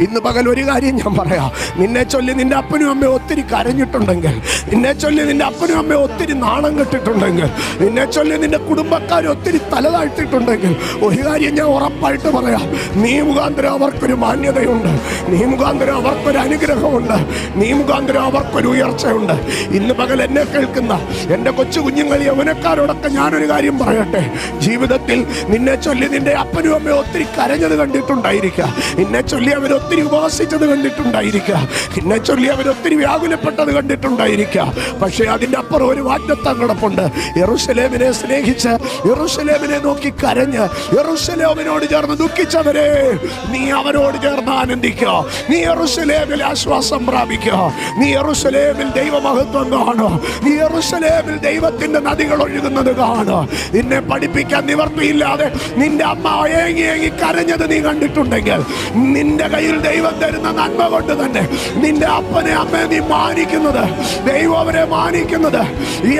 ഇന്ന് പകൽ ഒരു കാര്യം ഞാൻ പറയാം. നിന്നെ ചൊല്ലി നിന്റെ അപ്പനും അമ്മയും ഒത്തിരി കരഞ്ഞിട്ടുണ്ടെങ്കിൽ, നിന്നെ ചൊല്ലി നിന്റെ അപ്പനും അമ്മയും ഒത്തിരി നാണം കെട്ടിട്ടുണ്ടെങ്കിൽ, നിന്നെ ചൊല്ലി നിന്റെ കുടുംബക്കാർ ഒത്തിരി തലതാഴ്ത്തിട്ടുണ്ടെങ്കിൽ, ഒരു കാര്യം ഞാൻ ഉറപ്പായിട്ട് പറയാം, നീ മുഖാന്തരം അവർക്കൊരു മാന്യതയുണ്ട്, നീ മുഖാന്തരം അവർക്കൊരു അനുഗ്രഹമുണ്ട്, നീ മുഖാന്തരം അവർക്കൊരു ഉയർച്ചയുണ്ട്. ഇന്ന് പകൽ എന്നെ കേൾക്കുന്ന എൻ്റെ കൊച്ചു കുഞ്ഞുങ്ങൾ യൗവനക്കാരോടൊക്കെ ഞാനൊരു കാര്യം പറയട്ടെ. ജീവിതത്തിൽ നിന്നെ ചൊല്ലി നിന്റെ അപ്പനും അമ്മയും ഒത്തിരി കരഞ്ഞത് കണ്ടിട്ടുണ്ടായിരിക്കാം, നിന്നെ ചൊല്ലി അവർ ഒത്തിരി ഉപവസിച്ചത് കണ്ടിട്ടുണ്ടായിരിക്കാം, എന്നെ ചൊല്ലി അവരൊത്തിരി വ്യാകുലപ്പെട്ടത് കണ്ടിട്ടുണ്ടായിരിക്കാം. പക്ഷേ അതിൻ്റെ അപ്പുറം ഒരു വാഗ്ദത്തം കിടപ്പുണ്ട്. യെരൂശലേമിനെ സ്നേഹിച്ച്, യെരൂശലേമിനെ നോക്കി കരഞ്ഞ്, യെരൂശലേമിനോട് ചേർന്ന് ദുഃഖിച്ചവരെ നീ അവരോട് ചേർന്ന് ആനന്ദിക്കുക. നീ യെരൂശലേമിൽ ആശ്വാസം പ്രാപിക്കുക. നീ യെരൂശലേമിൽ ദൈവമഹത്വം കാണുക. നീ യെരൂശലേമിൽ ദൈവത്തിന്റെ നദികൾ ഒഴുകുന്നത് കാണുക. നിന്നെ പഠിപ്പിക്കാൻ നിവർത്തിയില്ലാതെ നിന്റെ അമ്മ ഏങ്ങി ഏങ്ങി കരഞ്ഞത് നീ കണ്ടിട്ടുണ്ടെങ്കിൽ, നിന്റെ കയ്യിൽ ദൈവം തരുന്ന നന്മ കൊണ്ട് തന്നെ നിന്റെ അപ്പനെ അമ്മയെ നീ മാനിക്കുന്നത്, ദൈവം അവരെ മാനിക്കുന്നത്. ഈ